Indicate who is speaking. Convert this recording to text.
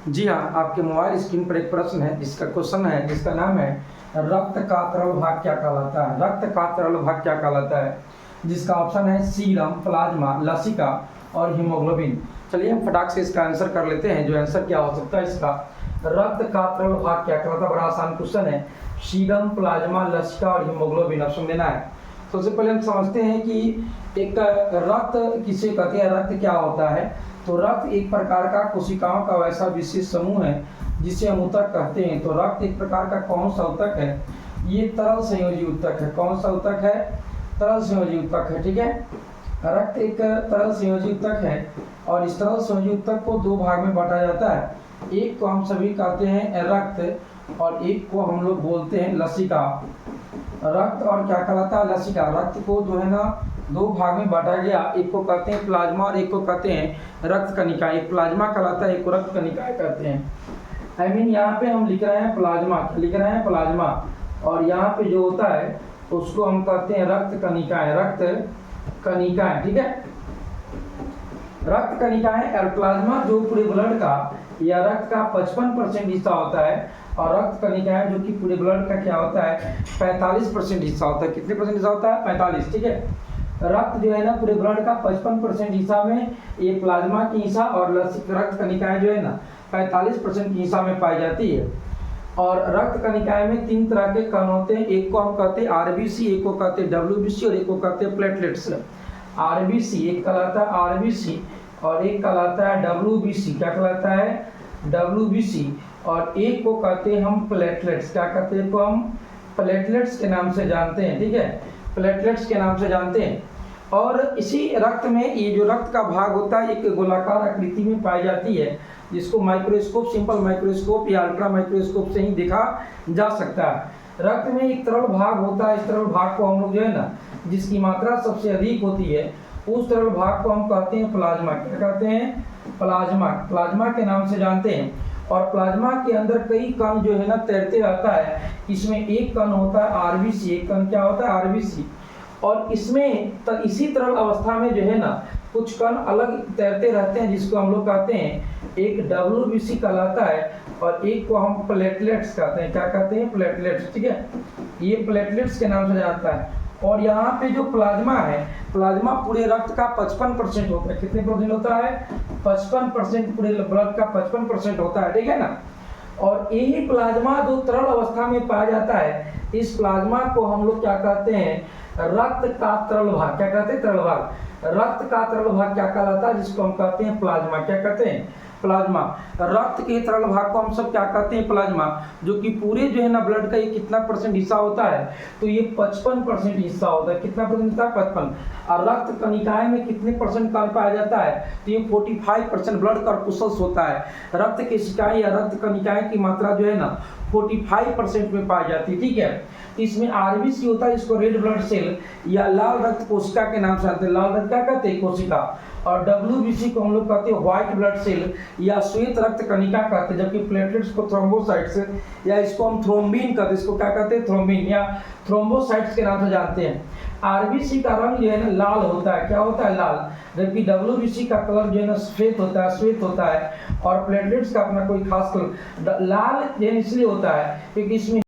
Speaker 1: जी हाँ, आपके mobile screen पर एक प्रश्न है जिसका क्वेश्चन है जिसका नाम है रक्त का तरल भाग क्या कहलाता है। रक्त का तरल भाग क्या कहलाता है, जिसका ऑप्शन है सीरम, प्लाज्मा, लसिका और हीमोग्लोबिन। चलिए हम फटाक से इसका आंसर कर लेते हैं। जो आंसर क्या हो सकता है इसका, रक्त का तरल भाग क्या कहलाता है। बड़ा आसान क्वेश्चन है, सीरम, प्लाज्मा, लसिका और हीमोग्लोबिन ऑप्शन देना है। सबसे पहले हम समझते हैं कि एक रक्त किसे कहते हैं, रक्त क्या होता है। तो रक्त एक प्रकार का कोशिकाओं का वैसा विशेष समूह है जिसे हम ऊतक कहते हैं। तो रक्त एक प्रकार का कौन सा ऊतक है, ये तरल संयोजी ऊतक है। कौन सा ऊतक है, तरल संयोजी ऊतक है। ठीक है, रक्त एक तरल संयोजी ऊतक है और इस तरल संयोजी ऊतक को दो भाग में बांटा जाता है। एक को हम सभी कहते हैं रक्त और एक को हम लोग बोलते हैं लसिका। रक्त और क्या कहलाता है, लसिका। रक्त को जो है ना दो भाग में बांटा गया, एक को कहते हैं प्लाज्मा और एक को कहते हैं रक्त कणिका। एक प्लाज्मा कहलाता है, एक को रक्त कणिकाएं कहते हैं। यहाँ पे हम लिख रहे हैं प्लाज्मा, लिख रहे हैं प्लाज्मा, और यहाँ पे जो होता है उसको हम कहते हैं रक्त कणिकाएं, रक्त कणिकाएं। ठीक है, रक्त कणिकाएं और प्लाज्मा जो पूरे ब्लड का या रक्त का 55% हिस्सा होता है, और रक्त कणिकाएं जो कि पूरे ब्लड का क्या होता है 45% हिस्सा होता है। कितने परसेंट हिस्सा होता है, 45। ठीक है, रक्त जो है ना पूरे ब्लड का 55% हिस्सा में ये प्लाज्मा की हिस्सा, और रक्त कणिकाएं जो है ना 45% की हिस्सा में पाई जाती है। और रक्त कणिकाएं में तीन तरह के कण होते हैं, एक को हम कहते हैं आरबीसी, एक को कहते हैं डब्ल्यूबीसी और एक को कहते हैं प्लेटलेट्स। आरबीसी एक कहलाता है आरबीसी और एक कहलाता है डब्ल्यूबीसी। क्या कहलाता है, डब्ल्यूबीसी। और एक को कहते हैं हम प्लेटलेट्स। क्या कहते हैं, को हम प्लेटलेट्स के नाम से जानते हैं। ठीक है, प्लेटलेट्स के नाम से जानते हैं। और इसी रक्त में ये जो रक्त का भाग होता है एक गोलाकार आकृति में पाई जाती है, जिसको माइक्रोस्कोप, सिंपल माइक्रोस्कोप या अल्ट्रा माइक्रोस्कोप से ही देखा जा सकता है। रक्त में एक तरल भाग होता है, इस तरल भाग को हम लोग जो है ना जिसकी मात्रा सबसे अधिक होती है उस तरल भाग को हम कहते हैं प्लाज्मा। क्या कहते हैं, प्लाज्मा। प्लाज्मा के नाम से जानते हैं। और प्लाज्मा के अंदर कई कण जो है ना तैरते रहता है। इसमें एक कण होता है आरबीसी, एक कण क्या होता है आरबीसी। और इसमें इसी तरल अवस्था में जो है ना कुछ कण अलग तैरते रहते हैं, जिसको हम लोग कहते हैं एक डब्ल्यूबीसी कहलाता है और एक को हम प्लेटलेट्स कहते हैं। क्या कहते हैं, प्लेटलेट्स। ठीक है, ये प्लेटलेट्स के नाम से जानता है। और यहाँ पे जो प्लाज्मा है, प्लाज्मा पूरे रक्त का 55% होता है। कितने परसेंट होता है, 55%। पूरे ब्लड का 55% होता है। ठीक है ना, और यही प्लाज्मा जो तरल अवस्था में पाया जाता है, इस प्लाज्मा को हम लोग क्या कहते हैं, रक्त का तरल भाग। क्या कहते हैं, तरल भाग। रक्त का तरल भाग क्या कहलाता है, जिसको हम कहते हैं प्लाज्मा। क्या कहते हैं, प्लाज्मा। रक्त के तरल भाग को हम सब क्या कहते हैं, प्लाज्मा। जो कि पूरे जो है ना ब्लड का ये कितना परसेंट हिस्सा होता है, तो ये 55% हिस्सा होता है। कितना परसेंट होता है, 55। और रक्त कणिकाएं में कितने परसेंट कण पाया जाता है, तो ये 45% ब्लड कॉर्पुसल्स होता है। रक्त केशिकाएं या रक्त कणिकाएं की मात्रा जो है ना 45% में पाई जाती है। ठीक है, इसमें आरबीसी होता है, इसको रेड ब्लड सेल या लाल रक्त कोशिका के नाम से जानते हैं। लाल रक्त क्या कहते हैं, कोशिका। और डब्ल्यूबीसी को हम लोग कहते हैं व्हाइट ब्लड सेल या श्वेत रक्त कणिका कहते हैं। जबकि प्लेटलेट्स को थ्रोम्बोसाइट्स या इसको हम थ्रोम्बिन कहते हैं, इसको क्या कहते हैं, थ्रोम्बिन या थ्रोम्बोसाइट्स के नाम से जानते हैं। आरबीसी का रंग जो है ना लाल होता है। क्या होता है, लाल। जबकि डब्ल्यूबीसी का कलर जो है ना श्वेत होता है, श्वेत होता है। और प्लेटलेट्स का अपना कोई खास कलर लाल इसलिए होता है क्योंकि इसमें